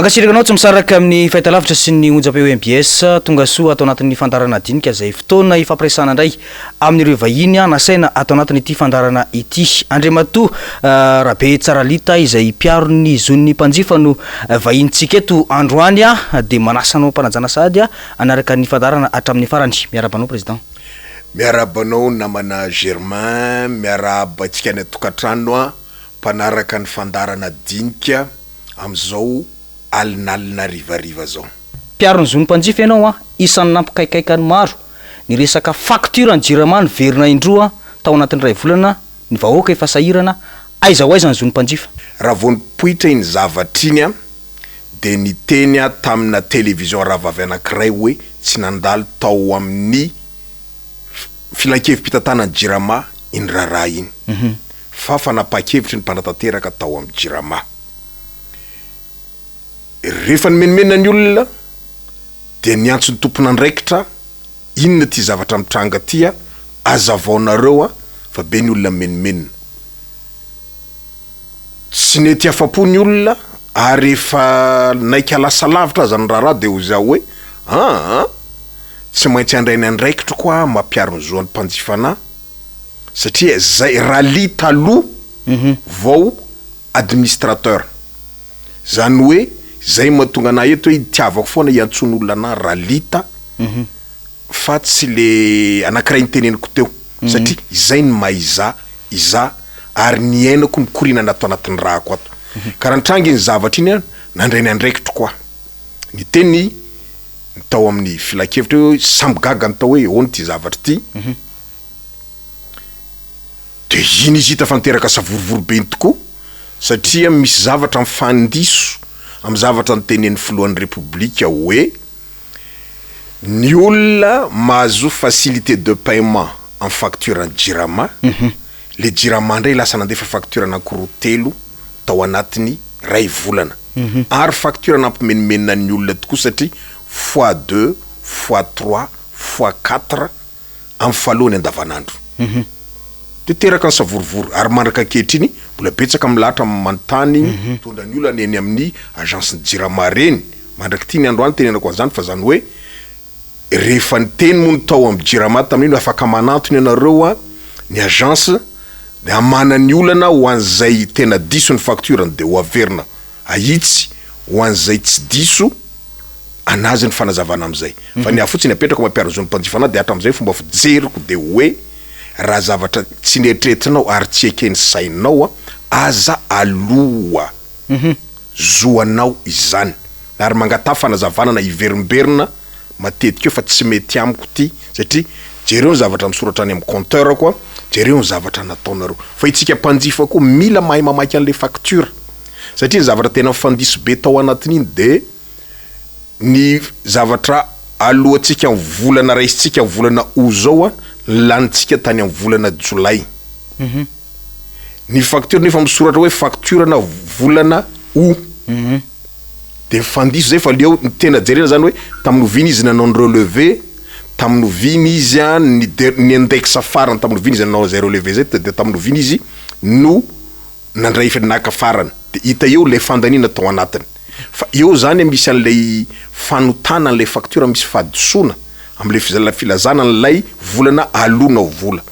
Mankasitrakanao tsy misaraka amin'ny fahitalavitra sy ny onjam-peo MBS tonga soa atao anatin'ny fandarana dinika izay fotoana ifampiresana indray amin'ireo vahiny nasaina atao anatin'ity fandarana ity. Andriamatoa Rabe Tsaralita izay mpiaro ny zon'ny mpanjifa no vahintsika eto androany dia manasanao mpanajana sady anaraka ny fandarana hatramin'ny farany. Miarabanao président. Miarabanao namana Germain, miarabantsika ny tokatrano mpanaraka ny fandarana dinika amizao alinalina rivariva zao. Mpiaro ny zon'ny mpanjifa ianao isan'ny nampikaikaikany maro ny resaka facture ny jirama verina indroa tao anatin'ny ray volana ny vahoaka efa sahirana aiza ho aiza ny zon'ny mpanjifa. Raha vao nipoitra iny zavatra iny de ny teny tamina télévision ravavy anankiray hoe tsy nandalo tao amin'ny filankevim-pitatana ny jirama iny raharaha iny. Fa fanapa-kevitry ny mpanatateraka tao amin'ny jirama. Rehefa nimenimena ny olona de niantso ny tompon'andraikitra inona ty zavatra mitranga ty azavaonareo fa be ny olona menimenina. Tsy nety afapo ny olona ary efa naika lasa lavitra aza ny raharaha de ho zao hoe tsy maintsy andrainy andraikitra koa mampiaro ny zoan'ny mpanjifana satria zay rali taloha vao administrateur zany hoe zay mahatonga na eto hoe itiavako foana iantsony olona na ralita fa tsy le anankiray niteneniko teo satria izay ny maiza iza ary ny ainako mikorina natao anatin'ny rahako ato ka rantranga iny zavatra iny nandray ny andraikitra koa ny teny tao amin'ny filakevitra hoe samby gaga ny tao hoe ono ty zavatra ty de iny izy hita fanteraka savorovory be tokoa satria misy zavatra mifandiso am zavatra nytenen'ny filohan'ny république hoe ny olona mahazo facilité de paiement en facture en jirama le jirama ndray lasa nandefa facture anankiroa telo tao anatiny ray volana ary facture nampimenimenina ny olona tokoa satria x2 x3 x4 am falohany andavanandro de teraka ny savorovory ary mandraka ankehitriny mbola betsaka milahatra manontany tondra ny olona eny amin'ny agence ny jirama reny mandraka ty ny androany tenenako an'izany fa zany hoe rehefa ny teny moa ny tao amin'ny jirama tamin'iny afaka manantony anareo ny agence de amana ny olana ho an'izay tena diso ny facture de ho averina ahitsy ho an'izay tsy diso anazy ny fanazavana am'izay fa ny afotsiny apetraka mampiaro zon'ny mpanjifana de hatram'izay fomba fijeriko de hoe raha zavatra tsy neritreretinao ary tsy ekeny sainao aza aloha zoanao izany ary mangata fanazavana na iverimberina matetika eo fa tsy mety amiko ty satria jereo ny zavatra misoratra any amin'ny compteur koa jereo ny zavatra nataonareo fa itsika mpanjifa koa mila mahay mamaky an'le facture satria ny zavatra tena mifandiso be tao anatin'iny de ny zavatra alohantsika amin'ny volana raisitsika amin'ny volana o zao lanitsika tany amin'ny volana jolay ny facture nefa misoratra hoe facture na volana o de mifandiso zay fa leo ny tena jerena zany hoe tamin'ny oviny izy nanao ny relevé tamin'ny oviny izy ny index farany tamin'ny oviny izy nanao zay relevé zay de tamin'ny oviny izy no nandray fenaka farany de hita eo le fandanina tao anatiny fa eo zany misy an'lay fanotana an'lay facture misy fadisona am'le filazana an'lay volana alona vola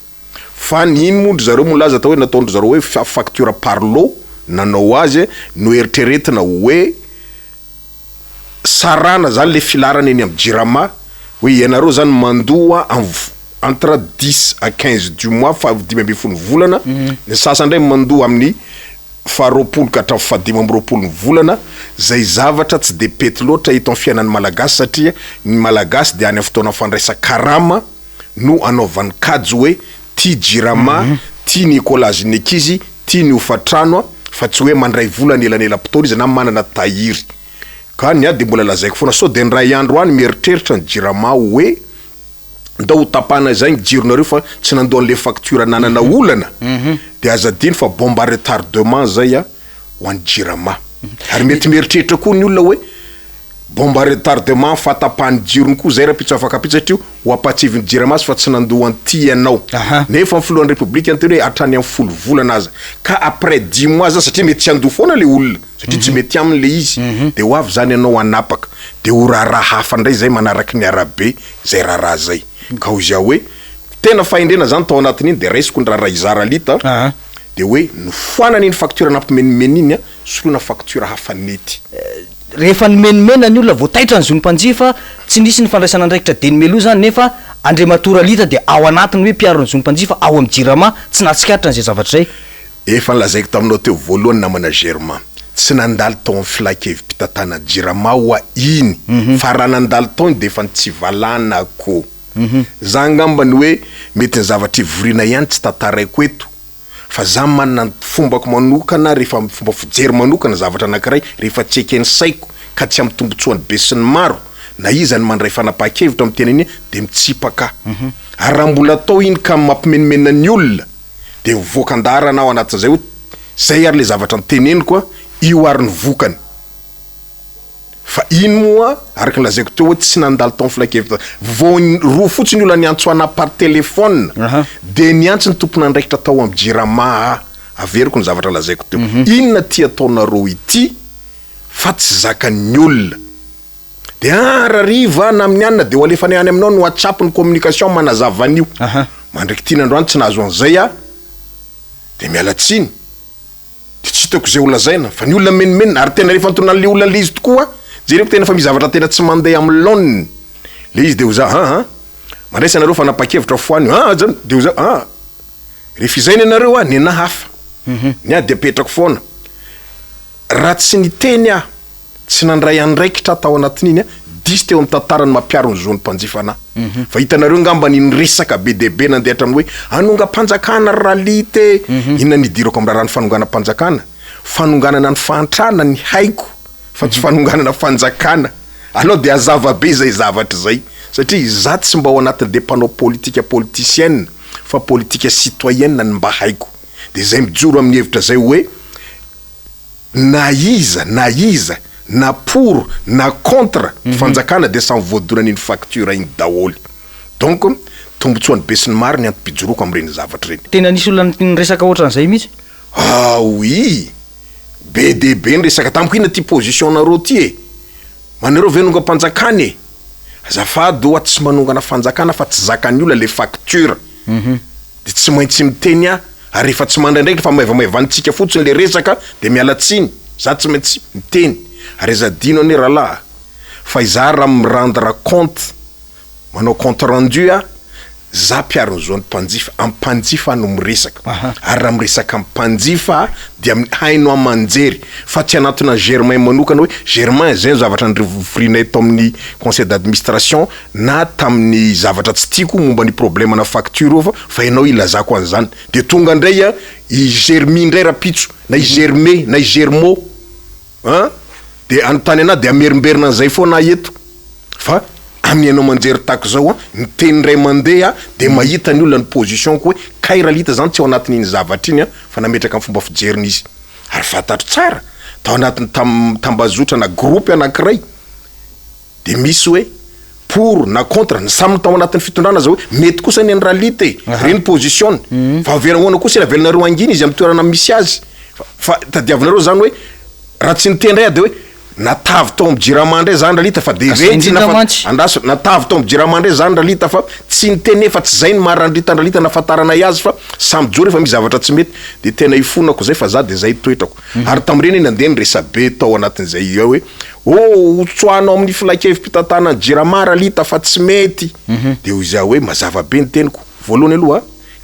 fa ny iny mondry zareo molaza tao hoe nataondry zareo hoe facture par lot nanao azy no eritreretina hoe sarana zany le filarana eny amin'ny jirama hoe ianareo zany mandoa entre 10 à 15 du mois fa 10 volana ny sasandray mandoa amin'ny faharoapolo ka hatramin'ny fahadimy amby roapolo ny volana zay zavatra tsy de pety loatra hita amin'ny fiainan'ny malagasy satria ny malagasy de any amin'ny fotoana fandraisa karama no anaovan'ny kajo hoe ty jirama ty ny écolage ny ankizy ty ny hofatrano fa tsy hoe mandray volana elanelam-potoana izy na manana tahiry ka ny de mbola lazaiko foana so de ny ray andro any mieritreritra ny jirama hoe ndao tapana zay ny jironareo fa tsy nandoa an'le facture nanana olana de azadiny fa bomba retardement zay ho an'ny jirama ary mety mieritreritra koa ny olona hoe bomba retardement fatapahany jirony koa zay raha pitso afakapitsa satria ho apatsiviny jiramazy fa tsy nandohany ty ianao nefa ny filohan'ny république anteny hoe hatrany amin'ny 10 volana aza ka après 10 mois za satria mety tsy andoha foana le olona satria tsy mety aminy le izy de ho avy zany ianao anapaka de ho raharaha hafa ndray zay manaraky ny arabe zay raharaha zay ka ho zia hoe tena fahendrena zany tao anatin'iny de raisiko ny raharaha izara lita de hoe nofoanany iny facture nampimenimeniny iny a solona facture hafa nety rehefa nomenimena ny olona voataitra ny zony mpanjifa tsy nisy ny fandraisana andraikitra deny meloa zany nefa andrematora lita de ao anatiny hoe mpiaro ny zony mpanjifa ao amin'ny jirama tsy nahatsikaritra n'izay zavatra zay efa nilazaiko taminao teo voalohany namana germain tsy nandalo tao amin'ny filakevim-pitatana jirama hoa iny fa raha nandalo tao iny de efa tsy valanako za ngambany hoe mety ny zavatra ivoriana ihany tsy tataraiko eto fa za manana fombako manokana rehefa fomba fijery manokana zavatra anankiray rehefa tsy ekeny saiko ka tsy amin'ny tombotsoany be sy ny maro na izany mandray fanapahan-kevitra amin'ny tena iny de mitsipaka ary raha mbola atao iny ka mampimenimena ny olona de voakan-dahara anao anatin'izay hoe zay ary le zavatra nyteneny koa io ary ny vokany fa iny moa araky lazaiko teo hoe tsy nandalo tao filakevitra roa fotsiny olona niantsoana par telefone de niantso ny tompona andraikitra tao amin'ny jirama averiko ny zavatra lazaiko teo inona ty ataonareo ity fa tsy zakan'ny olona de rariva na amin'ny anina de ho alefany any aminao no WhatsApp ny communication manazava an'io mandraiky tina androany tsy nahazo an'izay de miala tsiny de tsy hitako zay olona zaina fa ny olona menimenina ary tena rehefa antonany le olona le izy tokoa jereko tena fa mizavatra tena tsy mandeha amin'ny laoniny le izy de ho za mandraisa anareo fanapa-kevitra foany zany de ho za rehefa izainy anareo ny ana hafa ny de apetrako foana raha tsy niteny tsy nandray andraikitra tao anatin'iny disy teo amin'ny tantarany mampiaro ny zony mpanjifa ana fa hitanareo ngamba ny resaka be debe nandehatra amin'ny hoe anonga-panjakana ralite inona nidirako amin'ny raharaha ny fanongana-panjakana fanonganana ny fahantrana ny haiko fa tsy fanonganana fanjakana aloha de azava be zay zavatra zay satria za tsy mba ao anatin'ny depanao politika politicienne fa politika citoyenne ny mba haiko de zay mijoro amin'ny hevitra zay hoe na iza na pour na contre fanjakana de samy voadonan'iny facture iny daholy donc tombotsoany be sy ny maro ny antipijoroko am'ireny zavatra reny tena nisy olona nyresaka ohatran'izay mihitsy oui be de be ny resaka tamiko ina ty position nareo ty manareo venonga mpanjakany azafady oa tsy manongana fanjakana fa tsy zakany olona le facture de tsy maintsy miteny ary rehefa tsy mandraindraiky fa maivamaivanitsika fotsiny le resaka de miala tsiny za tsy maintsy miteny ary zadino ane rahalahy fa iza raha mirendre compte manao compte rendu za mpiaro ny zony mpanjifa am'mpanjifa no miresaka ary raha miresaka am'mpanjifa de haino amanjery fa tsy anatona Germain manokana hoe Germain zay zavatra nyrivoriana eto amin'ny conseil d'administration na tamin'ny zavatra tsy tiako momba ny problème na facture fa ianao ilazako an'izany de tonga ndray i Germi ndray rapitso na i Germé na i Germo de anontany ana de amerimberina an'izay foana eto fa amin'ianao manjery tako zao ny teny ray mandeha de mahita ny olona ny position ko hoe kairalita zany tsy ao anatin'iny zavatra iny fa nametraka amin'ny fomba fijeriny izy ary fantatro tsara tao anatin'ny tambazotra na groupe anankiray de misy hoe pour na contre ny samy tao anatin'ny fitondrana zao hoe mety kosa ny anralite reny position fa averahoana kosa ilavelonareo anginy izy amin'ny toerana misy azy fa tadiavinareo zany hoe raha tsy nitendray de hoe natavy tao amin'ny jiramandray zany ralita fa de retsy andaso natavy tao amin'ny jiramandray zany ralita fa tsy niteny fa tsy zay ny marandrita ralita nafatarana azy fa samy joro efa misy zavatra tsy mety de tena ifonako zay fa za de zay toetrako ary tamireny nandeha ny resabe tao anatin'izay hoe tsoanao amin'ny filakevim-pitatana jirama ralita fa tsy mety de ho iza hoe mazava be ny teniko voalohany aloha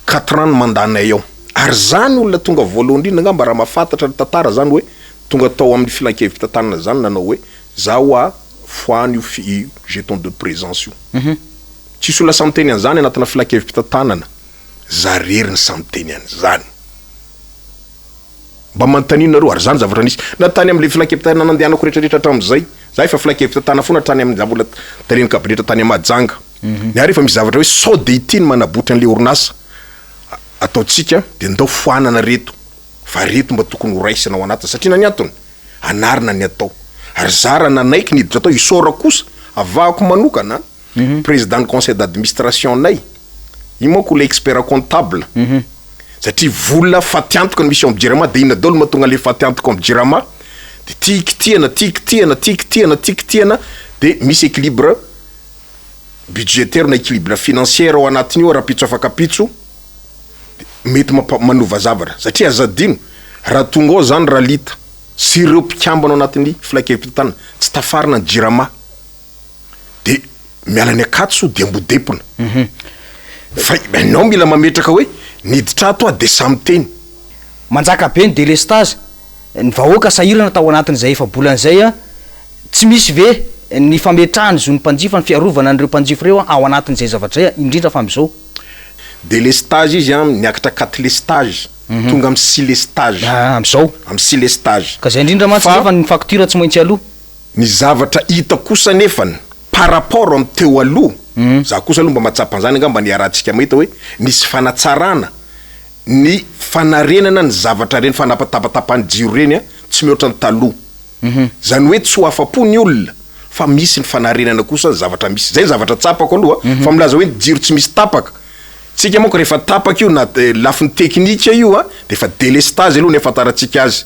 4 ans mandanay ao ary zany olona tonga voalohany indrindra ngamba raha mahafantatra ny tantara zany hoe tonga tao amin'ny filakevim-pitatana zany nanao hoe zaho foany io jeton de présence io tsisy olona samy teny an'izany anatina filakevim-pitatanana za rery ny samy teny an'izany mba mantanina ary zany zavatra nisy natany am'le filakevim-pitatana nandehanako rehetrarehetra hatramin'izay za efa filakevim-pitatana foana tany amin'ny mbola talen'ny kabinetra tany amajanga ny ary efa misy zavatra hoe sao de itiny manabotra an'le orinasa ataotsika de ndao foanana reto fa reto mba tokony ho raisinao anatiny satria nany antony anarina ny atao ary zara nanaiky niditra atao isora kosa avahako manokana président du conseil d'administration nay io manko le expert comptable satria vola fatiantoka ny misy am'jirama de ina daholo mahatonga le fatiantoka am'jirama de tikitiana de misy équilibre budgétaire na équilibre financière ao anatiny io raha-pitso afakapitso mety manova zavatra satria azadino raha tonga ao zany raha lita sy ireo mpikambana ao anatin'ny filakevi-pitana tsy tafarina ny jirama de miala ny akatso de ambodepona fa anao mila mametraka hoe niditra ato a de samy teny manjaka be ny délestage ny vahoaka sahirana tao anatin'izay efa-bolan'izay a tsy misy ve ny fametrahany zo ny mpanjifa ny fiarovana an'ireo mpanjifa reo ao anatin'izay zavatra zay indrindra fa am'izao délestage izy a niakatra 4 lestage tonga amy 6 lestage am'izao amy 6 lestage ka zay indrindra mantsy nefa ny facture tsy maintsy aloha ny zavatra hita kosa nefany par rapport amy teo aloha za kosa aloha mba matsapan'zany angamba ny arahantsika mahita hoe nisy fanatsarana ny fanarenana ny zavatra reny fanapatapatapany jiro reny a tsy mihoatra ny taloha zany hoe tsy ho afa-po ny olona fa misy ny fanarenana kosa ny zavatra misy zay ny zavatra tsapako aloha fa milaza hoe ny jiro tsy misy tapaka tsika manko rehefa tapaka io na lafiny teknika io a de fa délestage aloha ny afataratsika azy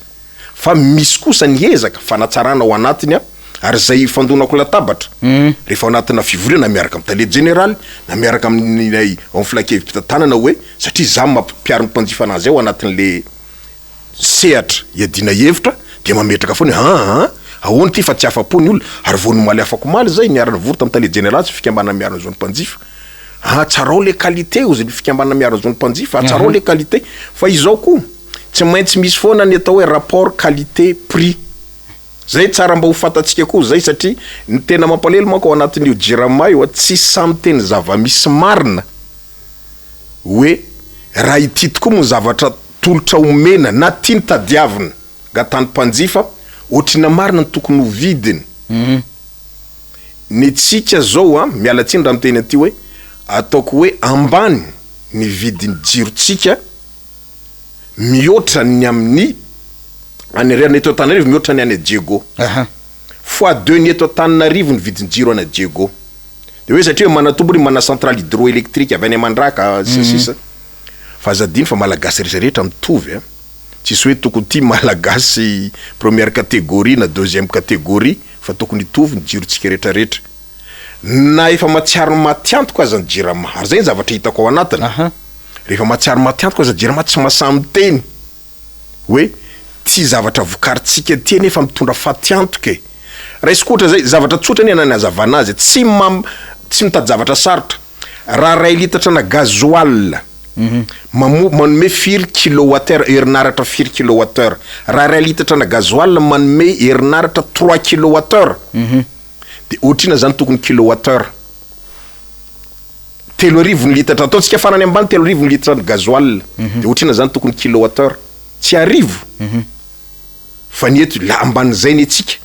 fa misy kosa ny ezaka fanatsarana ao anatiny a ary zay fandonako latabatra rehefa ao anatina fivoriana miaraka amy talety général na miaraka amin'ny flakevi-pitantanana hoe satria za mampiaro ny mpanjifa anazy ao anatin'le sehatra iadina hevitra de mametraka foana ahoany ty fa tsy afa-po ny olona ary vao nomaly afako maly zay niarana vory tamy talety général sy fikambana miarana zao ny mpanjifa tsarao le qualité ozy ny fikambana miarana zao ny mpanjifa tsarao le qualité fa izao koa tsy maintsy misy foana ny atao hoe rapport qualité prix zay tsara mba ho fatatsika koa zay satria ny tena mampalelo manko ao anatin'io jirama io tsy samy teny zava-misy marina hoe raha ity tokoa mo zavatra tolotra omena na tiany tadiavina gatany mpanjifa ohatrina marina ny tokony ho vidiny ny tsika zao a mialatsiny raha miteny aty hoe ataoko hoe ambany ny vidiny jirotsika mihoatra ny amin'ny any eto Antananarivo mihoatra ny any Diego fois 2 ny eto Antananarivo ny vidiny jiro any Diego de hoe satria manatombony mana centrale hydroélectrique avy any Mandraka sisa fa zadiny fa malagasy rehetrarehetra mitovy a tsisy hoe tokony ty malagasy première catégorie na deuxième catégorie fa tokony hitovy ny jirotsika rehetrarehetra na efa matsiaro matiantoka aza ny jirama ary zay ny zavatra hitako ao anatiny rehefa matsiaro matiantoka aza ny jirama tsy masamy teny hoe ty zavatra vokaritsika ty nefa mitondra fatiantoka raha iskotra zay zavatra tsotra ny anany azavana azy tsy mitady zavatra sarotra raha ray litatra na gazoal manome 4 kilowattheure herinaratra 4 kilowattheure raha ray litatra na gazoal manome herinaratra 3 kilowattheure de ohatrina zany tokony kilowattheure 3 litatra ataontsika farany ambany 3 litatra ny gazoal de ohatrina zany tokony kilowattheure tsy arivo fa ny eto la amban'izay ny atsika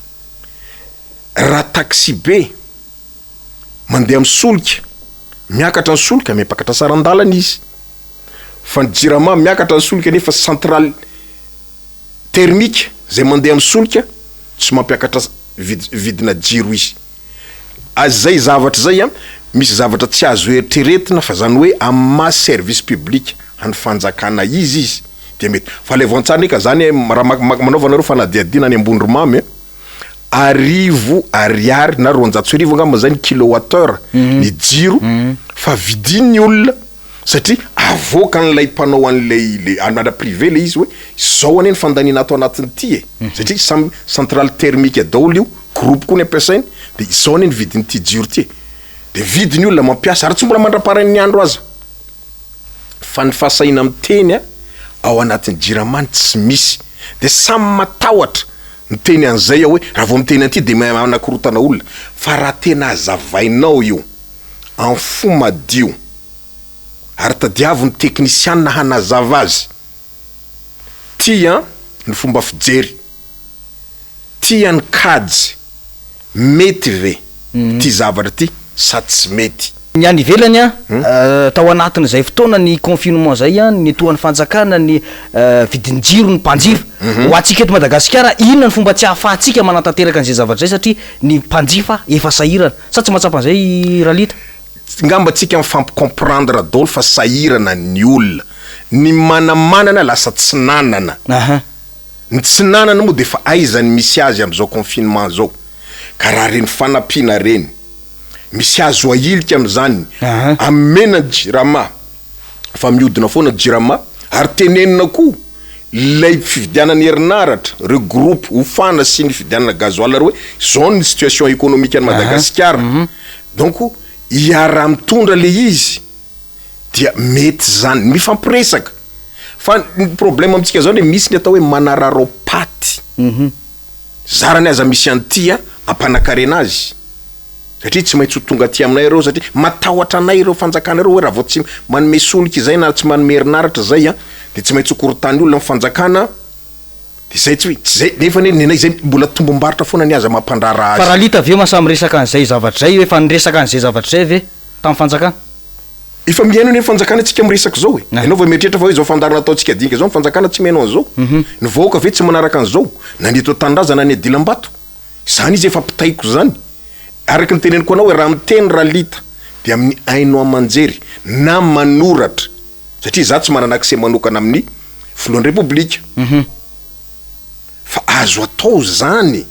raha taxi be mandeha amin'ny solika miakatra ny solika mipakatra sarandalana izy fa ny jirama miakatra ny solika nefa centrale thermique zay mandeha amin'ny solika tsy mampiakatra vidina jiro izy azay zavatra zay a misy zavatra tsy azo eritreretina fa zany hoe amma service public any fanjakana izy de mety fa le voantsara ndraiky zany manaovanareo fanadiadina any ambondromamy arivo ariary na 200 ngamba zany kilowattheure ny jiro fa vidiny olona satria avoka n'lay mpanao an'lay anala privé le izy hoe zao ane ny fandanina ato anatiny ty satria centrale thermique daholo io groupe koa ny ampiasainy de zao ane ny vidiny ty jiro ty de vidiny olona mampiasa ary tsy mbola mandraparany andro aza fa ny fahasaina amiteny ao anatin'ny jiramany tsy misy de samy matahotra miteny an'izay hoe raha vao miteny an'ity de manakorotana olona fa raha tena azavainao io en fo madio ary tadiavo ny teknisianina hanazava azy tia ny fomba fijery tia ny kajy mety ve ty zavatra ty sa tsy mety Ny any ivelany tao anatin'izay fotoana ny confinement zay ny toan'ny fanjakana ny vidin-jiro ny mpanjifa ho antsika eto Madagasikara inona ny fomba tsy ahafahantsika manatanteraka an'izay zavatra zay satria ny mpanjifa efa sahirana sa tsy mahatsapa an'izay Ralita? Ngamba tsika mifampicomprendre daholo fa sahirana ny olona ny manamanana lasa tsy nanana ny tsy nanana moa de fa aizany misy azy am'izao confinement zao ka raha reny fanampiana reny misy azo ahilika am'zany amena jirama fa mihodina foana jirama ary tenenina koa lay fividianany herinaratra regroupe hofana sy ny fividianana gazoil ary hoe zao ny situation économique any Madagasikara donc iara mitondra le izy dia mety zany mifampiresaka fa ny problème amitsika zao misy ny atao hoe manararopaty zarany aza misy antia ampanankarena azy satria tsy maintsy tonga aty aminay reo satria matahotra anay reo fanjakana reo hoe raha vao tsy manome solika zay na tsy manome herinaratra zay de tsy maintsy korotany olona amin'ny fanjakana de zay tsy zay nefa nenay zay mbola tombom-baritra foana ny aza mampandrara azy. Fa Ralita aveo masamy resaka an'izay zavatra zay hoe fa niresaka an'izay zavatra zay ve tamin'ny fanjakana? Efa miaino ny fanjakana antsika miresaka zao e. Ianao vao mietrehitra fa hoe zao fandarana ataontsika Dinika zao ny fanjakana tsy miaino an'izao. Ny vahoaka ve tsy manaraka an'izao na ny eto Tanindrazana na ny Dilambato. Zany izy efa pitaiko zany. Araka ny teneniko anao hoe raha miteny Ralita de amin'ny haino amanjery na manoratra satria za tsy manana accès manokana amin'ny filohan'ny Repoblika. Fa azo atao zany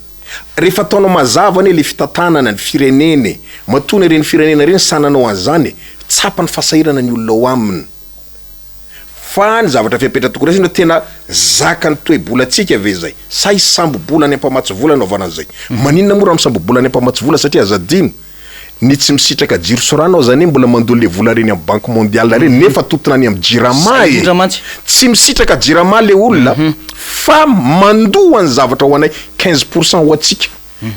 rehefa ataonao mazava le fitantanana ny firenene matona ireny firenena ireny sananao an'zany tsapany fasahirana ny olona ao aminy fa ny zavatra fiapetra tokony rasina tena zakany toe-bola atsika ve zay sa isambo-bola ny ampamatsy vola anaovana an'izay maninona moa raha misambo-bola ny ampamatsy vola satria azadino ny tsy misitraka jiro soranao zany mbola mandoly le vola reny amin'ny banque mondiale reny nefa totona any amin'ny jirama tsy misitraka jirama le olona fa mandoa ny zavatra ho anay 15% ho atsika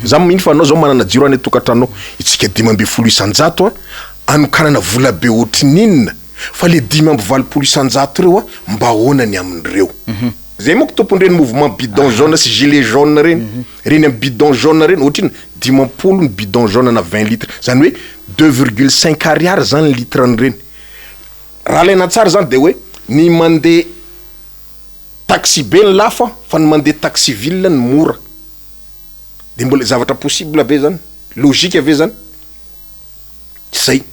za mino fa anao zao manana jiro any tokatranao itsika 520 isan-jato anokanana vola be ohatrin'inona fa le 520 isan-jato reo mba honany amin'ireo zay moko tompon'ireny mouvement bidon jaune sy gilet jaune reny reny amin'ny bidon jaune reny ohatriny 50 ny bidon jaune na 20 litres zany hoe 2,5 ariary zany litre ny reny raha laina tsara zany de hoe ny mandeha taxi be ny lafa fa ny mandeha taxi ville ny mora de mbola zavatra possible be zany logique ave zany zay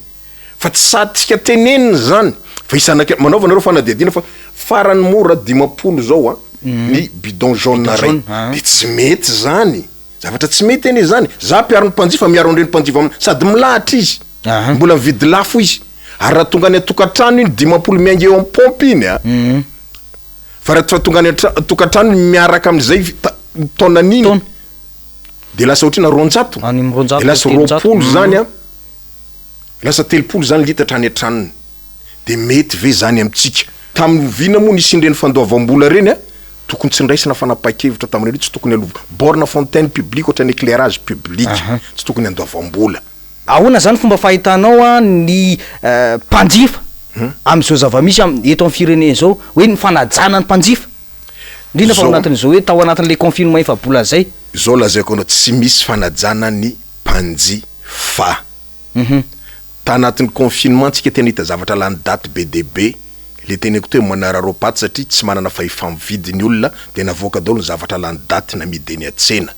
fa tsy saditsika teneniny zany fa isanake manaova nareo fanadidina fa farany mora 50 zao ny bidon jaune ray de tsy mety zany zavatra tsy mety eny zany za piaro ny mpanjifa miaro andreny mpanjifa sady milahatra izy mbola mividy lafo izy ary raha tonga any atokatrano iny 50 miainga eo amin'ny pompe iny fa raha tonga any atokatrano miaraka am'izay taonan'iny de lasa ohatrina ronjato de lasa roapolo zany lasa telopolo zany litatra any antranony de mety ve zany amitsika tamin'ny vina moa nisindreny fandoavam-bola reny tokony tsy ndraisina fanapakevitra tamin'ireny tsy tokony alova borne fontaine publique ohatran'ny éclairage public tsy tokony andoavam-bola ahoana zany fomba fahitanao ny mpanjifa am'izao zava-misy eto amin'ny firenena zao hoe ny fanajana ny mpanjifa indrindra fa ao anatin'izao hoe tao anatin'le confinement efa bola zay zao lazaiko anao tsy misy fanajana ny mpanjifa tanatin'ny confinement tsika tena hita zavatra lany date be de be le teneko toe manararopaty satria tsy manana fahifamividy ny olona de navoaka daholo ny zavatra lany date na mideny atsena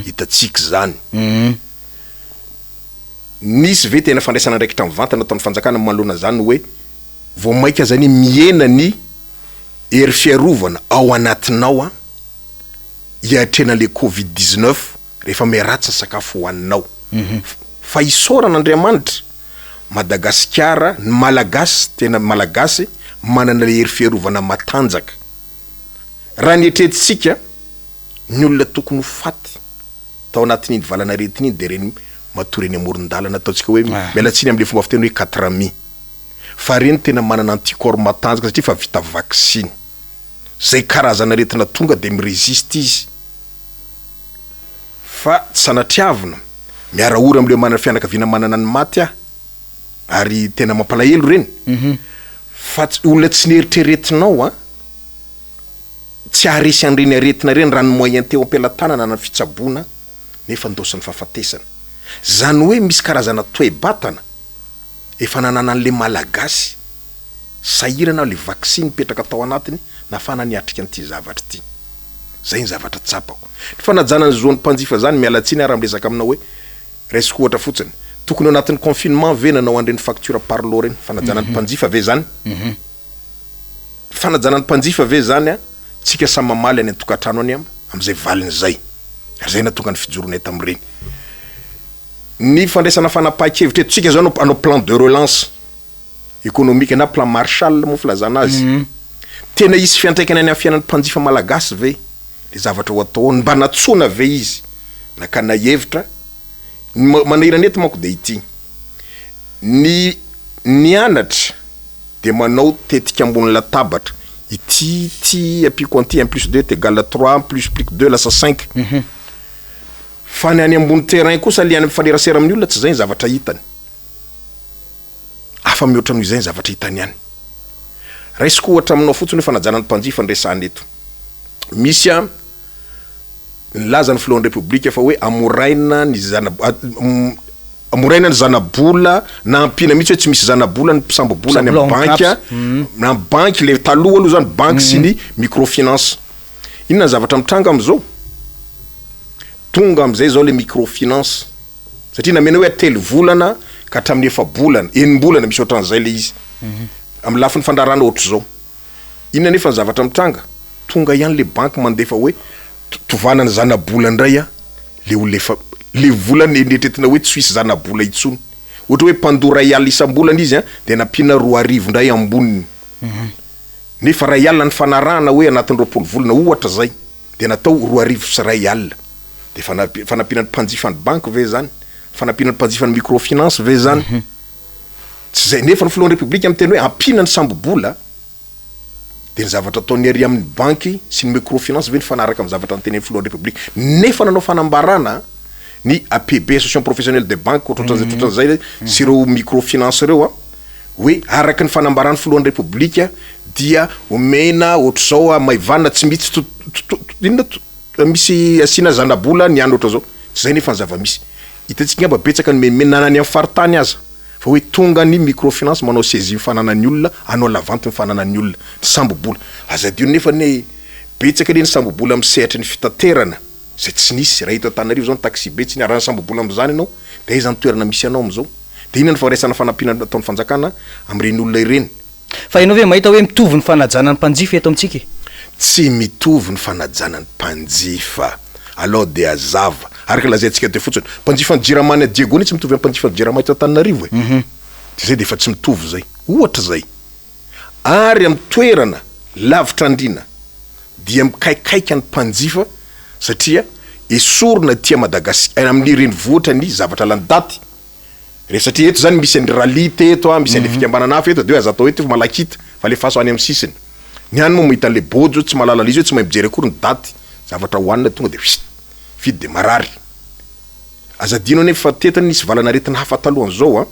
hitatsika zany nisy ve tena fandraisana ndraikitra mivantana ataon'ny fanjakana malona zany hoe vao maika zany miena ny hery fiarovana ao anatinao hiatrena le covid-19 rehefa miaratsy ny sakafo hoaninao fa isaoran'Andriamanitra Madagasikara ny malagasy tena malagasy manana le hery fiarovana matanjaka raha nietretintsika ny olona tokony ho faty tao anatin'iny valana retin'iny de reny matoreny amoron-dalana ataontsika hoe mialatsiny am'le fomba fiteny hoe 4 fa reny tena manana anticorps matanjaka satria fa vita vaccine zay karazana retina tonga de miresiste izy fa sanatiavina miara ora am'le manana fianakaviana manana ny maty ary tena mampalahelo reny fa olona tsy nieritreretinao tsy aharesy an'ireny aretina reny raha ny moyen teo ampelantanana na fitsaboana nefa ndosiny fahafatesana zany hoe misy karazana toe-batana efa nanana an'le malagasy sahirana le vaksiny mipetraka atao anatiny na fananiatrika an'ity zavatra ity. Zay ny zavatra tsapako. Ny fanajana ny zoan'ny mpanjifa zany mialatsiny ary amresaka aminao hoe resiko ohatra fotsiny tokony anatin'ny confinement ve nanao andreny facture parlo reny fanajanan'ny mpanjifa ve zany? Fanajanan'ny mpanjifa ve zany a tsika samy mamaly any an-tokantrano any am'izay valiny zay. Ary zay natonga ny fijorona eto am'ireny. Ny fandraisana fanapahan-kevitra eto tsika zao anao plan de relance économique na plan Marshall mo filazana azy. Tena isy fiantraikany any amin'ny fiainan'ny mpanjifa malagasy ve? Le zavatra ho atao mba natsoana ve izy? Nakana hevitra manahirana eto manko de ity. Ny anatra de manao tetika ambony latabatra. Ity apiko anty 1 + 2 est égal à 3 plus 2 lasa 5. Fa ny any ambony terrain kosa le any mifanerasera amin'ny olona tsy zay ny zavatra hitany. Afa mihoatra noho izay ny zavatra hitany any. Raisiko ohatra aminao fotsiny hoe fanajanan'ny mpanjifa ndresany eto. Misy laza ny filohan'ny republika fa hoe amoraina ny zanabola na ampina mihitsy hoe tsy misy zanabola ny mpisambobola any amin'ny banka na banky le taloha aloha zany banky sy ny microfinance. Inona ny zavatra mitranga am'izao? Tonga am'izay zao le microfinance satria namena hoe telo volana ka hatramin'ny 4 bolana, 9 bolana misy ohatran'izay le izy. Amin'ny lafiny fandarana ohatr' zao. Inona nefa ny zavatra mitranga? Tonga ihany le banky mandefa hoe tovanany zanabola ndray le olefa le volany netretina hoe tsy misy zanabola itsony. Ohatra hoe pandora ial isam-bolana izy de napina 2 arivo ndray amboniny. Nefa ray alina ny fanarahana hoe anatin'ny 20 volana ohatra zay de natao 2 arivo sy ray alina. De fanapinan'ny mpanjifan'ny banky ve zany? Fanapinan'ny mpanjifan'ny microfinance ve zany? Tsy zay nefa ny filohan'ny republika amin'ny teny hoe ampinan'ny sambobola de ny zavatra ataony ary amin'ny banky sy ny microfinance ve ny fanaraka amin'ny zavatra nyteny filohan'ny republika. Nefa nanao fanambarana ny APB association professionnelle de banque ohatran'izay sy ireo microfinance reo hoe araka ny fanambarany filohan'ny republika dia omena ohatr'izao maivana tsy mitsy misy asina zanabola ny any ohatr' zao. Tsy zay nefa ny zava-misy. Hitantsika ngamba betsaka ny menanany amin'ny faritany aza. Fa hoe tonga ny microfinance manao saisie fananan'ny olona, anao lavanty ny fananan'ny olona, sambobola. Azadio nefa ny betsaka ny sambobola misehatra ny fitaterana. Zay tsy nisy raha hita Antananarivo zao ny taxi be tsy niarana sambobola am'zany anao, de iza ny toerana misy anao am'zao. De inona ny faraisana fanampiana ataon'ny fanjakana am'ireny olona ireny. Fa ianao ve mahita hoe mitovy ny fanajanan'ny mpanjifa eto amintsika? Tsy mitovy ny fanajanan'ny mpanjifa. Alors de azava. Araka lazaintsika de fotsiny. Mpanjifan'ny Jiramany a Diegony tsy mitovy amin'ny mpanjifan'ny Jiramany eto Antananarivo e. De zay de efa tsy mitovy zay. Ohatra zay. Ary amin'ny toerana lavitra andrina dia mikaikaika ny mpanjifa satria esorona tia Madagasikara amin'ny renivohitra ny zavatra lany daty. Satria eto zany misy ny rally teto misy ny fikambanana hafa eto de aza atao eto malakita fa le faso any amin'ny sisiny. Ny any moa mahita le bojo tsy malala lizy tsy mahay mijery akory ny daty zavatra hoanina tonga de fidy de marary. Azadino nefa tetany nisy valanaretina hafa talohan zao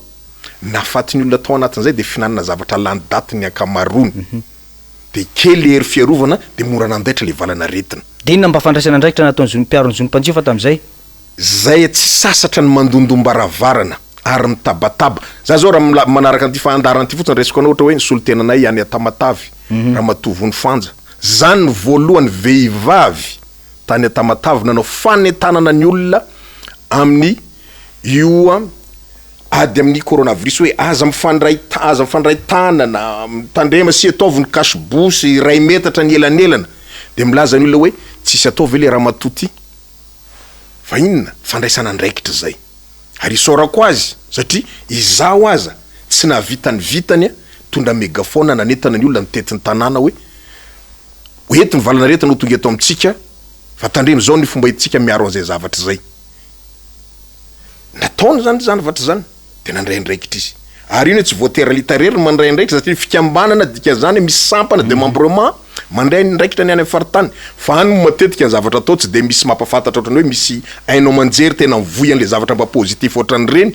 nafatiny olona tao anatin'izay de finanana zavatra lany daty ny akamarony. De kely hery fiarovana de mora nandaitra le valanaretina. De inona mba fandraisana andraikitra nataony zony mpiarony zony mpanjifa tam'izay? Zay tsy sasatra ny mandondom-baravarana ary mitabataba. Za zao raha manaraka an'ity fandarana ty fotsiny resiko anao ohatra hoe ny solotenanay any Tamatavy, Ramatovo ny Fanja. Zany ny voalohany vehivavy tany Tamatavy nanao fanetanana ny olona amin'ny io ady amin'ny coronavirus hoe aza mifandray tanana tandrema sy ataovy ny kasibosy ray metatra ny elanelana. De milaza ny olona hoe tsisy atao ve le ramatoty? Fa inona fandraisana andraikitra zay. Ary isorako azy satria izao aza tsy navitany vitany tondra megafona nanetana ny olona nitetiny tanàna hoe oety ny valana retina no tonga eto amintsika fa tandremo zao ny fomba itsika miaro an'izay zavatra zay. Nataony zany zavatra zany de nandray andraikitra izy. Ary ino tsy voatery littéraire mandray andraikitra satria fikambanana dika zany misy sampana de membrement mandray andraikitra ny any amin'ny faritany. Fa any matetika ny zavatra atao tsy de misy mampafantatra ohatrany hoe misy ainao manjery tena mivoy an'le zavatra mba positif ohatran'ireny.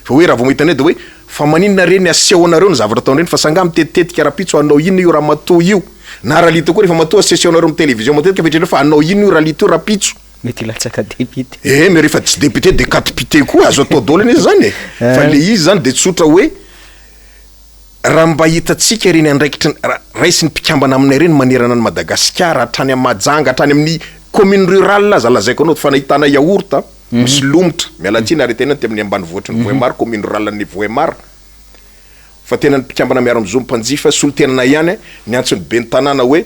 Fa hoe raha vao mahita anay de hoe fa maninona reny aseho anareo ny zavatra ataon'ireny fa sanga mitetitetika rapitso anao ino io raha matoa io. Na raha lito koa rehefa matoa session anareo amin'ny télévision matetika fetrany fa anao ino io raha lito io rapitso. Mety latsaka député. Mais rehefa tsy député de 4 député koa azo atao dôlana izy zany e. Fa le izy zany de tsotra hoe raha mba hitatsika reny andraikitra raisy ny mpikambana aminay reny manerana ny Madagasikara hatrany am'Majanga hatrany amin'ny commune rurale aza lazaiko anao fanahitana yaourt misy lomotra mialatsiny ary tena tamin'ny ambanivohitra ny Voemar commune rurale ny Voemar fa tena ny mpikambana miaro am'zao mpanjifa solitenana ihany ny antsony be ny tanàna hoe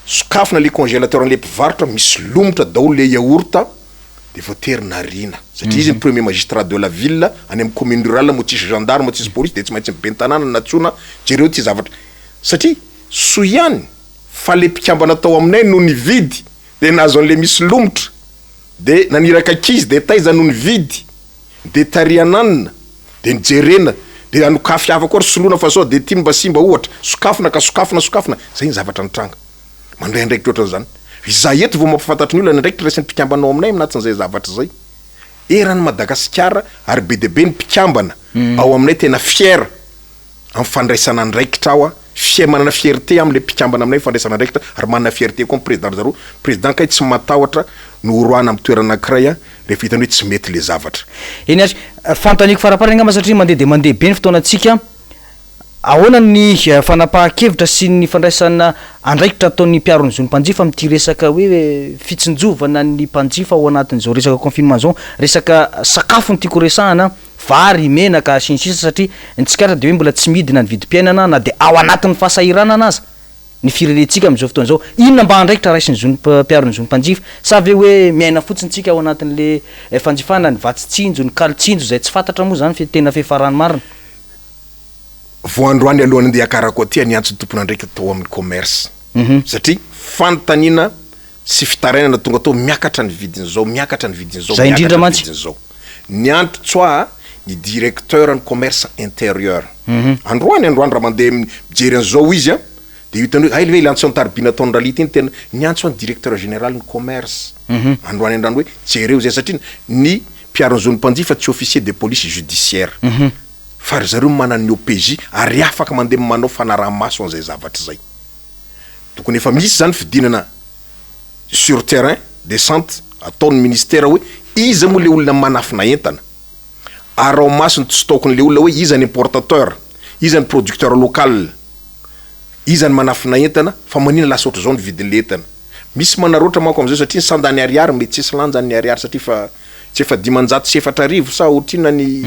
sokafona le congélateur an'le mpivarotra misy lomotra daholo le yaourt de voatery narina satria izy ny premier magistrat de la ville any amin'ny commune rurale mo tsisy gendarme mo tsisy police de tsy maintsy mibe ny tanàna natsona jereo ty zavatra satria so ihany fa le mpikambana tao aminay no nividy de nazo an'le misy lomotra de naniraka kizy de taiza no nividy de tariananina de nijerena de anokafy hafa koa solona fa sao de ty mba simba ohatra sokafona ka sokafona zay ny zavatra nitranga mandray andraikitra ohatran'zany izaho eto vao mampafantatry ny olona ndraikitra raisy ny mpikambanao aminay minatin'izay zavatra zay erany Madagasikara ary be de be ny mpikambana ao aminay tena fier amin'ny fandraisana andraikitra ao manana fierté am'le mpikambana aminay fandraisana andraikitra ary manana fierté koa président zaro président kay tsy matahotra no roana amin'ny toerana anankiray rehefa hitany hoe tsy mety le zavatra eny ary fantaniko faraparany angamba satria mandeha de mandeha be ny fotoanantsika ahoana ny fanapahan-kevitra sy ny fandraisana andraikitra ataon'ny mpiaron'ny zony mpanjifa am'ty resaka hoe fitsinjovana ny mpanjifa ao anatin'izao resaka confinement zao resaka sakafo ny tiako resahana vary menaka sinisisa satria nitsikatra de hoe mbola tsy midina ny vidim-piainana na de ao anatin'ny fahasahiranana aza ny firenentsika am'izao fotoana zao inona mba andraikitra raisy ny zony mpiaron'ny zony mpanjifa sa ve hoe miaina fotsiny tsika ao anatin'le fanjifana ny vatsitsinjo ny kalitsinjo zay tsy fantatra moa zany tena fefarany marina voandroany alohany andeha karako aty niantsony tompona ndraiky tao amin'ny commerce satria fantanina sy fitarainana tonga tao miakatra ny vidin'zao zay indrindra mantsy niantro tsoa ny directeur ny commerce intérieur androany raha mandeha mijery an'zao izy de hitany hoe ay le lantsony tarbina ataony ralita iny tena niantso ny directeur général ny commerce androany andrano hoe jereo zay satria ny mpiaron'ny zony mpanjifa tsy officier de police judiciaire fa ry zareo manany OPJ ary afaka mandeha manao fanaraha-maso an'izay zavatra zay tokony efa misy zany fidinana sur terrain descente ataon'ny ministère hoe iza moa le olona manafina entana ary ao masony tsotaokony le olona hoe iza ny importateur iza ny producteur local iza ny manafina entana fa manina lasa ohatry zao ny vidin'le entana misy manaroatra manko am'izay satria ny sandany ariary mety tsy lanjany ariary satria fa tsy efa 570 sa otrina ny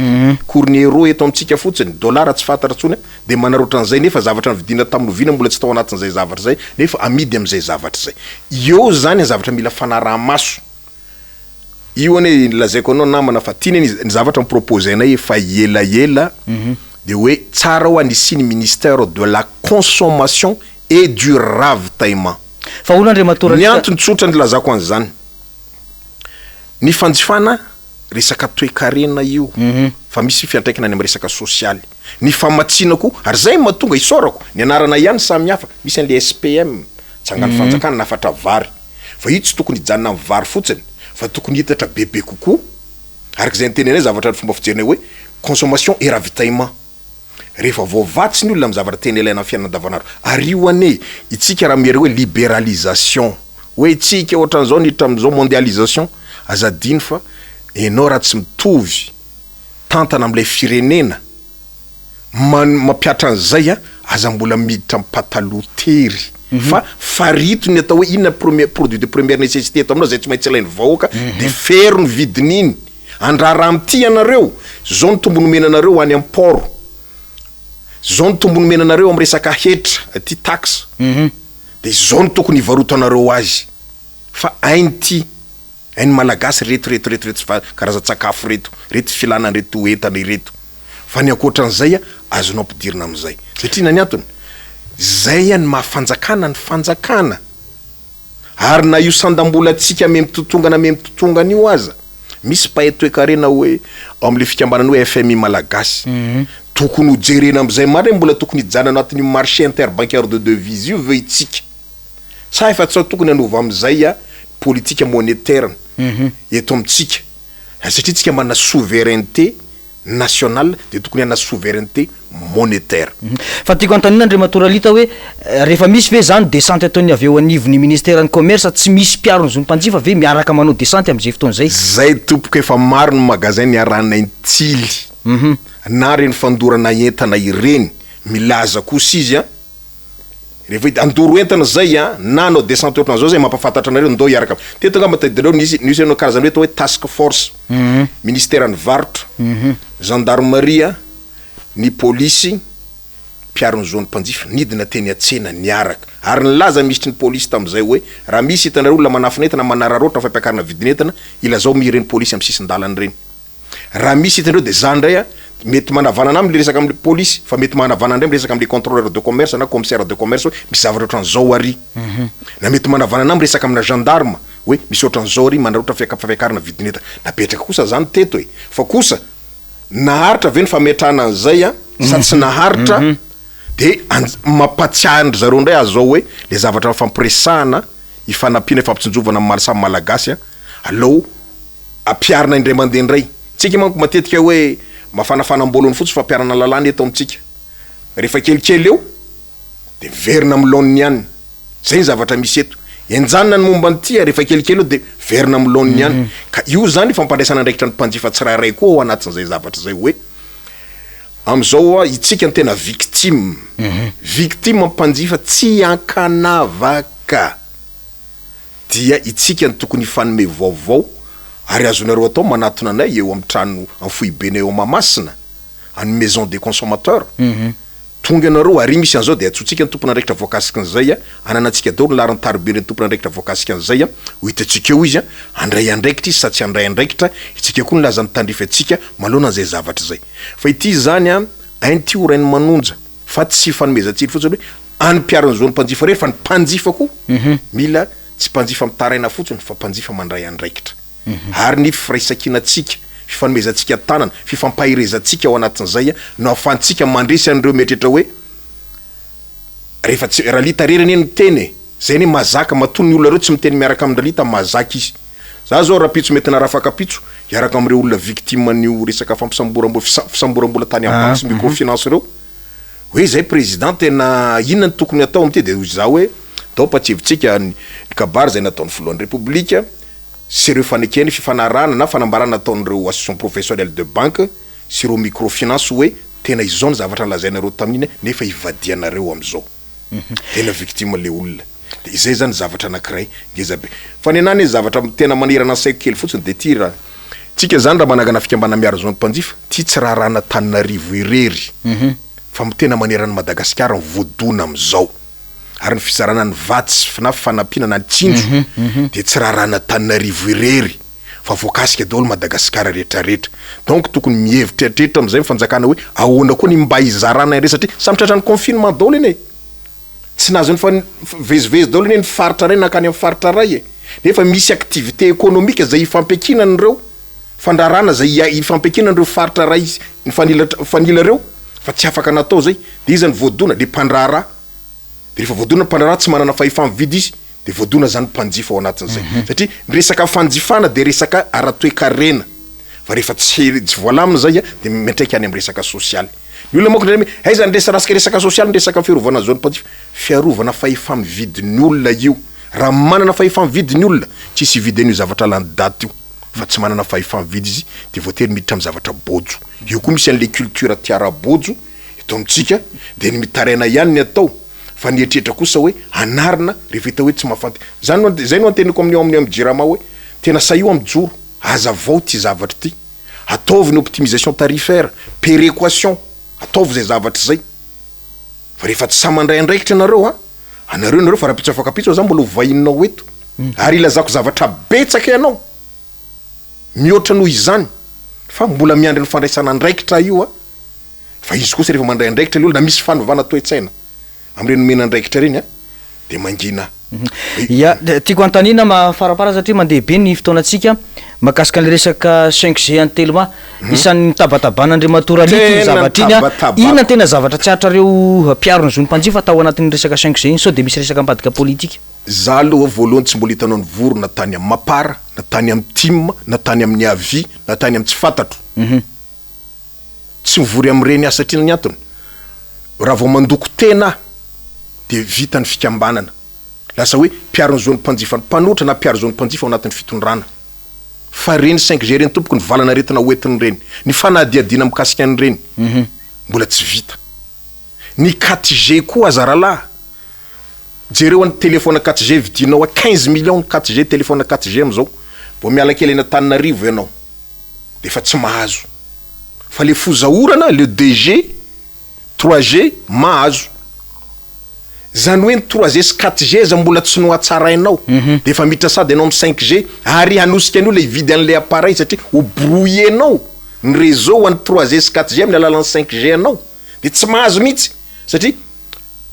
courni euro eto amitsika fotsiny dollara tsy fantatra tsony de manaroatra an'izay nefa zavatra nyvidina tamin'ny vina mbola tsy tao anatin'izay zavatra zay nefa amidy am'izay zavatra zay eo zany zavatra mila fanaraha-maso io ane lazaiko anao namana fa tiany ny zavatra mipropose anay efa elaela de hoe tsara ho anisiny ministère de la consommation et du ravitaillement fa olona andre matora ny antony tsotra ny lazako an'zany ny fanjifana resaka toe-karena io fa misy fiantraikana any amin'ny resaka sosialy ny famatsina koa ary zay mahatonga isorako ny anarana ihany samy hafa misy an'le SPM tsangany fanjakana nafatra vary fa io tsy tokony hijanona amin'ny vary fotsiny fa tokony hitatra bebe kokoa araka zay nyteny anay zavatra fomba fijerinay hoe consommation et ravitaillement rehefa voavatsy ny olona amin'ny zavatra teny ilaina amin'ny fiainana andavanandro ary io ane itsika raha miery hoe libéralisation hoe itsika ohatran'izao niditra am'izao mondialisation azadiny fa enao raha tsy mitovy tantana am'ilay firenena mampiatra an'izay aza mbola miditra am'pataloha tery fa farito ny atao hoe inona produit de première nécessité eto aminao zay tsy maintsy ilainy vahoaka de fero ny vidin'iny andraraha am'ty anareo zao ny tombony menanareo any am-port zao ny tombony menanareo am'resaka hetra ty taxe de zao ny tokony hivarotanareo azy fa ainy ty ainy malagasy reto karaza-tsakafo reto filana reto entana reto fa ny akoatran'izay azonao ampidirina am'izay satria nany antony zay any mahafanjakana ny fanjakana ary na io sandam-bola atsika me mitotongana io aza misy pahay toe-karena hoe ao am'le fikambanany hoe FMI malagasy tokony ho jerena am'izay mara mbola tokony hijana anatin'io marché interbancaire de devise io veo itsika sa efa tsy tokony hanova am'izay politika monétaire eto amitsika satria tsika manana souveraineté nationale de tokony hana souveraineté monétaire fa tiako antanina andre matoralita hoe rehefa misy ve zany descente ataony avy eo anivon'ny ministère ny commerce tsy misy mpiarony zony mpanjifa ve miaraka manao descente am'izay fotoana zay tompoko efa maro ny magasin ny aranay tily na reny fandorana entana ireny milaza kosa izy a rehefa andoro entana zay a na anao descente ohatran'zao zay mampafantatra anareo ndao hiaraka teto angamba tadinareo nisy anao karazany hoe atao hoe task force ministère ny varotra gendarmerie ny polisy mpiarony zone mpanjifa nidina teny atsena niaraka ary nilaza misitry ny polisy tam'izay hoe raha misy hitanareo olona manafinetana manararotra fampiakarana vidinetana ilazao mireny polisy am sisin-dalany reny raha misy hitanareo de za ndray a mety manavanana amle resaka amle polisy fa mety manavanana ndray resaka amle contrôleur de commerce na commissaire de commerce hoe misy zavatra ohatran'zao ary na mety manavanana am resaka amina gendarme hoe misy ohatran'zao ary manarotra fampiakarana vidinetana napetraka kosa zany teto e fa kosa naharitra ve ny fametrahana an'zay a sady tsy naharitra de mampatsiahndry zareo ndray azao hoe le zavatra fampiresahana ifanampiana fampitsinjovana am samy malagasy a alao ampiarina indray mandeha ndray tsika manko matetika hoe mafanafanambolony fotsy fampiarana lalàny eto amitsika rehefa kelikely eo de verina amiloniny ihany zay ny zavatra misy eto enjanona ny momba nytia rehefa kelikely eo de verina amiloniny ihany ka io zany fampandraisana ndraikitra ny mpanjifa tsirairay koa ao anatin'zay zavatra zay hoe am'zao a itsika ny tena victime victime ampanjifa tsy ankanavaka dia itsika ny tokony fanome vaovao ary azonareo atao manatona anay eo am trano amfoibena eo Mamasina any maison des consommateurs tonga anareo ary misy an'zao de atsotsika ny tompona andraikitra voakasika an'zay a ananatsika daholo laran'ny tarobeny ny tompona andraikitra voakasika an'zay a ho hitatsika eo izy a andray andraikitra izy sa tsy andray andraikitra itsika koa ny lazany tandrifa atsika malona an'zay zavatra zay fa ity zany a ainty orainy manonja fa tsy fanomezantsily fotsiny hoe anympiarany zao ny mpanjifa rery fa ny mpanjifa koa mila tsy mpanjifa mitaraina fotsiny fa mpanjifa mandray andraikitra ary ny firaisakinatsika fifanomezantsika tanana fifampahirezantsika ao anatin'zay a no afantsika mandresy an'ireo mieritrehitra hoe rehefa tsy raha lita rerany eny miteny zay ny mazaka matony olona reo tsy miteny miaraka amindra lita mazaka izy za zao rapitso mety narafaka pitso hiaraka am'ireo olona victime nio resaka fisamborambola tany am sy microfinance reo hoe zay président tena inona ny tokony atao amty de za hoe tao patsivitsika ny kabary zay nataon'ny filohan'ny république sy reo fanekeny fifanarana na fanambarana ataon'ireo association professionnelle de banque sy reo microfinance hoe tena izao ny zavatra lazainareo tamin'iny nefa ivadianareo am'zao tena victime le olona de izay zany zavatra anankiray ngezabe fa ny anany zavatra tena manirana saiko kely fotsiny de ty raha tsika zany raha managana fikambana miaro zao ny mpanjifa ty tsy raha rana Tananarivo irery fa tena manerana Madagasikara ny voadona am'zao ary ny fizarana ny vatsy na fanampiana na ny tsinjo de tsy raha rana Tananarivo irery fa voakasika daholo Madagasikara rehetrarehetra donc tokony mihevitra rehetra am'zay fanjakana hoe ahoana koa ny mba izarana ire satria samtratra ny confinement daholo iny e tsy nazo ny vezivezy daholo iny ny faritra ray nakany amin'ny faritra ray e nefa misy activité économique zay ifampiakinan'ireo fandrarana zay ifampiakinan'ireo faritra ray ny fanilareo fa tsy afaka natao zay de izy ny voadona de mpandrara de rehefa voadona mpandrara tsy manana fahefamividy izy de voadona zany mpanjifa ao anatin'zay satria resaka fanjifana de resaka ara-toe-karena fa rehefa tsy voalamina zay a de miantraiky any am resaka sosialy ny olona manko ndray aiza ndresa rasika resaka sosialy ndresaka fiarovana zao ny mpanjifa fiarovana fahefamividiny olona io raha manana fahefamividiny olona tsisy ividy zavatra lany daty io fa tsy manana fahefamividy izy de voatery miditra am zavatra bojo io koa misy an'le culture tiara-bojo eto amitsika de ny mitaraina ihany ny atao fa nietrehitra kosa hoe anarina rehefa hita hoe tsy mahafanty zay no anteniko amin'ny am jirama hoe tena saio am joro aza vao ty zavatra ty ataovy ny optimisation tarifaire péréquation ataovy zay zavatra zay fa rehefa tsy samandray andraikitra anareo anareo fa rapitso afakapitso zany mbola hovahininao eto ary ilazako zavatra betsaka ianao mihoatra noho izany fa mbola miandry ny fandraisana andraikitra io fa izy kosa rehefa mandray andraikitra le olona misy fanovana toe-tsaina am'ireny mena andraikitra reny de mangina ya tiako antanina mafarapara satria mandeha be ny fotoanatsika mahakasika ny resaka 5G antelema isan'ny mitabatabana andriamatora ality zavatra iny inona tena zavatra tsy atrareo mpiarony zony mpanjifa atao anatin'ny resaka 5G iny sao de misy resaka ambadika politika za aloha voalohany tsy mbola hitanao ny voro na tany am mapara na tany am tim na tany amin'ny avi na tany am tsy fantatro tsy mivory am'ireny asatria ny antony raha vao mandoko tena de vita ny fikambanana lasa hoe mpiaro ny zony mpanjifa ny mpanotra na mpiaro zony mpanjifa ao anatin'ny fitondrana fa reny 5G reny tompoko ny valana retina hoetiny reny ny fanadiadiana mikasika any reny mbola tsy vita ny 4G koa azaralahy jereo any telefona 4G vidinao a 15 millions 4G telefona 4G am'izao vao miala kely eny Antananarivo ianao de fa tsy mahazo fa le fozaorana le 2G 3G mahazo zany hoe 3G sy 4G za mbola tsy nohatsarainao de fa mitra sady ianao am 5G ary hanosika an'io le hividy an'le appareil satria ho brouillenao ny réseau any 3G sy 4G amin'ny alalan'ny 5G anao de tsy mahazo mihitsy satria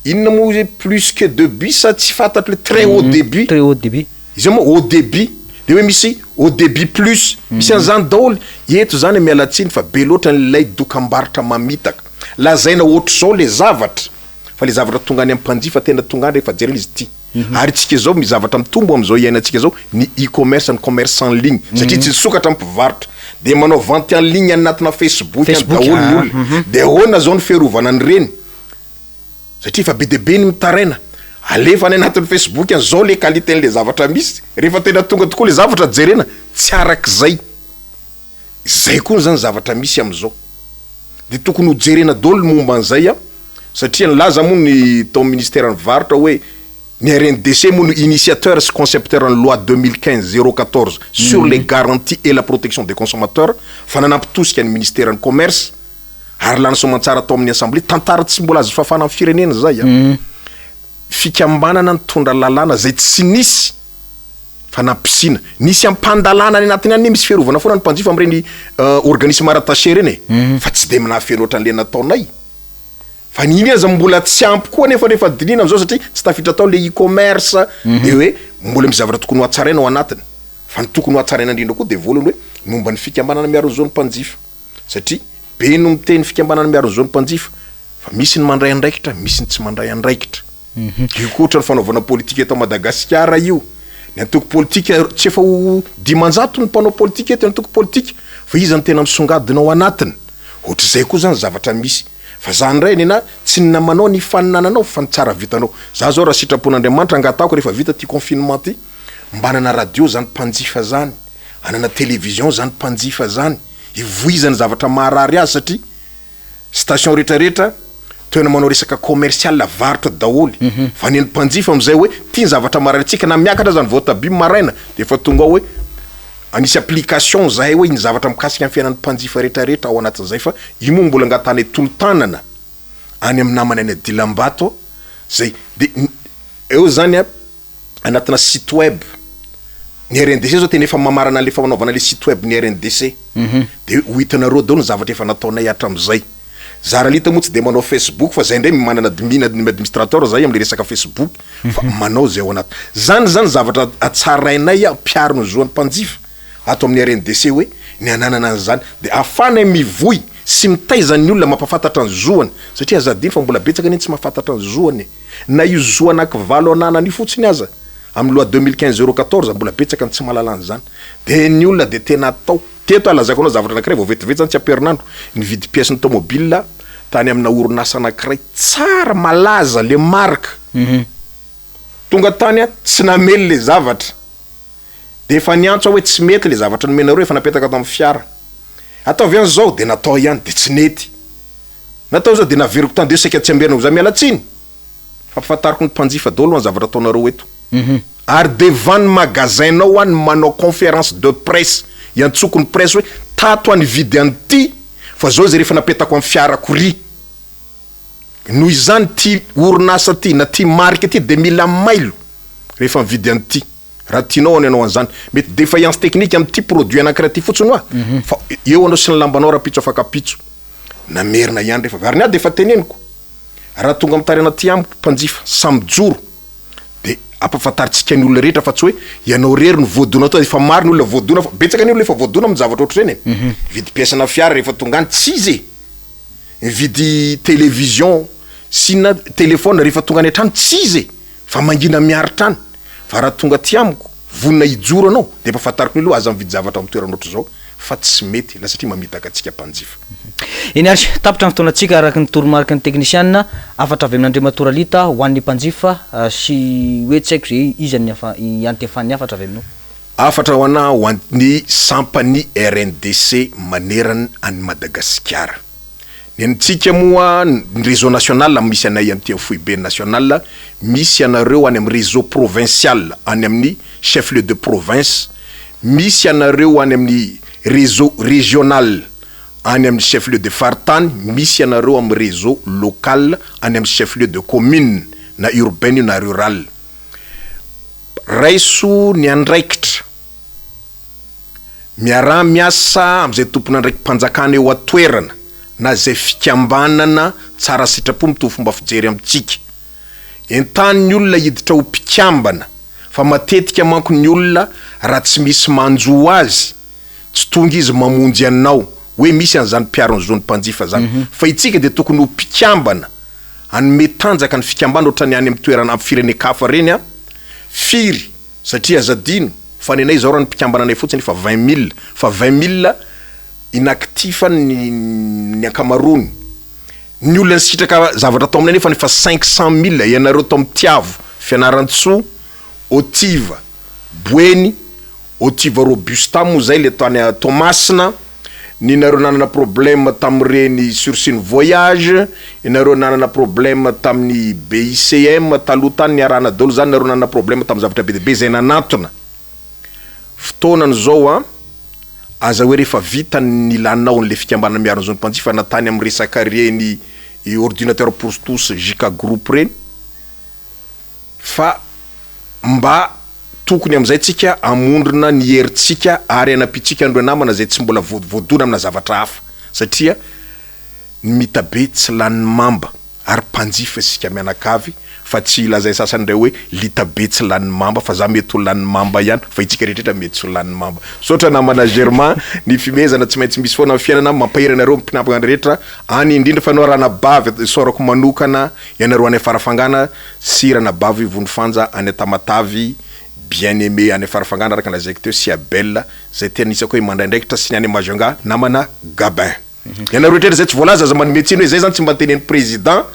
inona moa plus que débit sa tsy fantatro le très haut débit izy moa haut débit de hoe misy haut débit plus misy an'izany daholo eto zany mialatsiny fa be loatra n'lay dokam-barotra mamitaka lazaina ohatr' zao le zavatra fa le zavatra tonga any am'mpanjifa tena tonga any rehefa jerena izy ty ary tsika zao mizavatra mitombo am'izao iainantsika zao ny e-commerce ny commerce en ligne satria tsy sokatra ampivarotra de manao vente en ligne anatina Facebook any daholo ny olona de ahoana zao ny fiarovana ny reny satria fa be de be ny mitaraina alefa any anatin'ny Facebook any zao le qualité-n'le zavatra misy rehefa tena tonga tokoa le zavatra jerena tsy arak'izay zay koa zany zavatra misy am'izao de tokony ho jerena daholo momba an'izay a satria nilaza moa ny tao ministère ny varotra hoe ny RNDC moa no initiateur sy concepteur ny loi 2015-014 sur les garanties et la protection des consommateurs fa nanampy tosika ny ministère ny commerce ary lany somantsara atao amin'ny assemblée tantara tsy mbola azo fafana amin'ny firenena zay a fikambanana ny tondra lalàna zay tsy nisy fa nampisina nisy ampandalana any anatiny any misy fiarovana foana ny mpanjifa am'ireny organisme rattaché reny fa tsy de manafiano ohatran'le nataonay fa niny aza mbola tsy ampy koa nefa dinina am'izao satria tsy tafitra atao le e-commerce de hoe mbola misy zavatra tokony ho atsaraina ao anatiny fa ny tokony ho atsaraina indrindra koa de voalohany hoe momba ny fikambanana miaro zao ny mpanjifa satria be no miteny fikambanana miaro zao ny mpanjifa fa misy ny mandray andraikitra misy ny tsy mandray andraikitra io koatra ny fanaovana politika eto Madagasikara io ny antoko politika tsy efa ho dimanjato ny mpanao politika eto ny antoko politika fa izy ny tena misongadina ao anatiny ohatr'izay koa zany zavatra misy fa zany ray nena tsy namanao ny faninananao fa ny tsara vitanao za zao raha sitrapon'Andriamanitra angatako rehefa vita ty confinement ty mbanana radio zany mpanjifa zany anana télévision zany mpanjifa zany ivoizany zavatra maharary azy satria station rehetrarehetra toena manao resaka commercial varotra daholy fa ny mpanjifa am'izay hoe ty ny zavatra marary antsika na miakatra zany voatabia maraina de fa tonga hoe anisy application zahay hoe ny zavatra mikasika amin'ny fiainan'ny mpanjifa rehetrarehetra ao anatin'izay fa io moa mbola angatany tolo-tanana any amin'ny namana any Dilambato zay de eo zany a anatina site web ny RNDC zao tena efa mamarana le fanaovana le site web ny RNDC de ho hitanareo daholo ny zavatra efa nataonay hatram'izay zara lita moa tsy de manao Facebook fa zay ndray manana admin administrateur zay am'le resaka Facebook fa manao zay ao anaty zany zavatra atsarainay ampiaro ny zoan'ny mpanjifa ato amin'ny RNDC hoe ny ananana an'izany de afana mivoy sy mitaiza ny olona mampafantatra ny zoany satria azadiny fa mbola betsaka ny tsy mahafantatra ny zoany na io zo anankivalo ananany fotsiny aza amin'ny loi 2015-014 mbola betsaka ny tsy mahalala an'izany de ny olona de tena atao teto alazaiko anao zavatra anankiray vao vetivety zany tsy am-perinandro nividy pièce ny tomobile tany amina orinasa anankiray tsara malaza le marque tonga tany a tsy namely le zavatra de efa niantso hoe tsy mety le zavatra nomenareo efa napetaka tamin'ny fiara ataovy an'izao de natao ihany de tsy nety natao zao de naveriko tany de seka tsy amberina za mialatsiny fampafantariko ny mpanjifa daholo ny zavatra ataonareo eto ary devant ny magasinao any manao conférence de presse iantsoko ny presse hoe tato any vidy an'ty fa zao zay rehefa napetako amin'ny fiara kory noho izany ty orinasa ty na ty marque ty de mila mailo rehefa mividy an'ty raha tianao any anao an'izany mety défaillance technique am'ty produit anankiray ty fotsiny hoa fa eo anao sy ny lambanao raha pitso afaka pitso namerina ihany rehefa ary niady efa teneniko raha tonga amitarena ty amiko mpanjifa samijoro de ampafantaritsika ny olona rehetra fa tsy hoe ianao rery ny voadona tao efa maro ny olona voadona fa betsaka ny olona efa voadona amin'ny zavatra ohatr'ireny vidy pièce-na fiara rehefa tonga any tsy izy vidy télévision sy na téléphone rehefa tonga any an-trano tsy izy fa mangina miaritrany fa raha tonga ty amiko vonina ijoro anao de ampafantariko ny loha aza mividy zavatra amin'ny toerana ohatr' zao fa tsy mety la satria mamitaka antsika mpanjifa eny ary tapitra ny fotoanantsika araka ny toromarika ny technicienne afatra avy amin'Andriamatora Lita ho an'ny mpanjifa sy hoe tsy haiko zay izy antefan'ny afatra avy aminao afatra ho ana ho an'ny sampany RNDC manerany any Madagasikara ny antsika moa ny réseau national misy anay amty foibe national, misy anareo any amin'ny réseau provincial any amin'ny chef lieu de province, misy anareo any amin'ny réseau régional any amin'ny chef lieu de fartany, misy anareo amin'ny réseau local any amin'ny chef lieu de commune na urbaine na rural. Raiso ny andraikitra miara miasa am'izay tompona andraiky mpanjakana eo atoerana na zay fikambanana tsara sitrapo mitovy fomba fijery amitsika. Entany ny olona hiditra ho mpikambana, fa matetika manko ny olona raha tsy misy manjo azy tsy tonga izy mamonjy anao hoe misy an'izany mpiarony zony mpanjifa zany. Fa itsika de tokony ho mpikambana anome tanjaka ny fikambana ohatrany any amin'ny toerana amin'ny firenekafa reny a firy, satria azadino fa nenay zao raha ny mpikambana anay fotsiny fa 20 000, fa 20 000 inactifa ny ankamarony. Ny olona sitraka zavatra atao aminay nefa nefa 500 000 ianareo atao amitiavo, Fianarantsoa, Otiva, Boeny, Otiva Robusta mo zay le tany Tomasina. Ny nareo nanana problème tamreny sursine voyage, nareo nanana problème tamny BICM talotany ny arana dolo zany, nareo nanana problème tam zavatra be be zay nanatona. Fotoanany zao a aza hoe rehefa vita ny lanao ny le fikambana miarona zony mpanjifa natany amin'ny resaka reny ordinateur pour tous JK groupe reny, fa mba tokony am'izay tsika amondrina ny heritsika ary anapitsika andro namana zay tsy mbola voadona amina zavatra hafa, satria ny mitabe tsy lany mamba ary mpanjifa sika mianakavy, fa tsy ilazay sasany ndray hoe litabe tsy lany mamba fa za mety ho lany mamba ihany, fa itsika rehetra mety ho lany mamba. Sotra namana Germain, ny fimezana tsy maintsy misy foana fiainana mampahery anareo mpinapagna rehetra any indrindra fa anao rana bavy sorako manokana ianareo any farafangana sy rana bavy vonofanja any Tamatavy bien aimé any farafangana araka na zay teo si Abel zay tena isako hoe mandraindraikitra sy ny any Majonga namana Gabin. Ianareo rehetra zay tsy voalaza aza manometsiny hoe zay zany tsy mba tenen'ny président,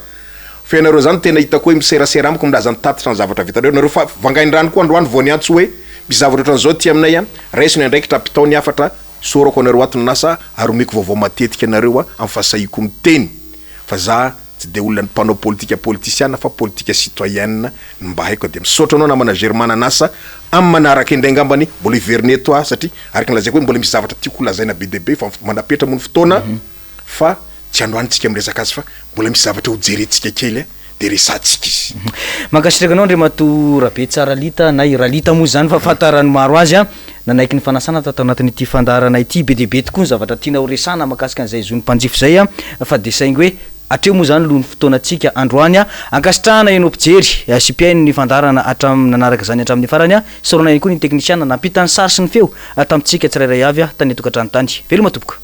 fa ianareo zany tena hitako hoe miserasera amiko mila zany tatitra ny zavatra vitanareo. Nareo fa vangaindrano koa androany vao niantso hoe misy zavatra ohatran'izao ty aminay a, raiso ny andraikitra apitao ny afatra sorako anareo atony nasa aromeko vaovao matetika anareo a amin'ny fahasahiko miteny, fa za tsy de olona ny mpanao politika politisiana fa politika citoyenne ny mba haiko. De misaotra anao namana Germana nasa amin'ny manaraka indray ngambany mbola hiverne toa, satria araka ny lazaiko hoe mbola misy zavatra tiako lazaina be debe fa manapetra mony fotoana, fa tsy androany tsika miresaka azy fa mbola misy zavatra ho jerentsika kely de resantsika izy. Mankasitraka anao Andriamato Rabe tsara lita na iralita moa zany fa fatarany maro azy a nanaiky ny fanasana tatao anatin'ity fandarana ity be debe tokoa ny zavatra tiana ho resana makasika an'izay zony mpanjifo zay a, fa de saingy hoe atreo moa zany lohany fotoanantsika androany a ankasitrahana enao mpijery sipiainy ny fandarana nanaraka zany hatramin'ny farany a, sorona ihany koa ny teknisiana nampita ny sary sy ny feo tamitsika tsirairay avy a tany tokantrano tany. Veloma tompoko.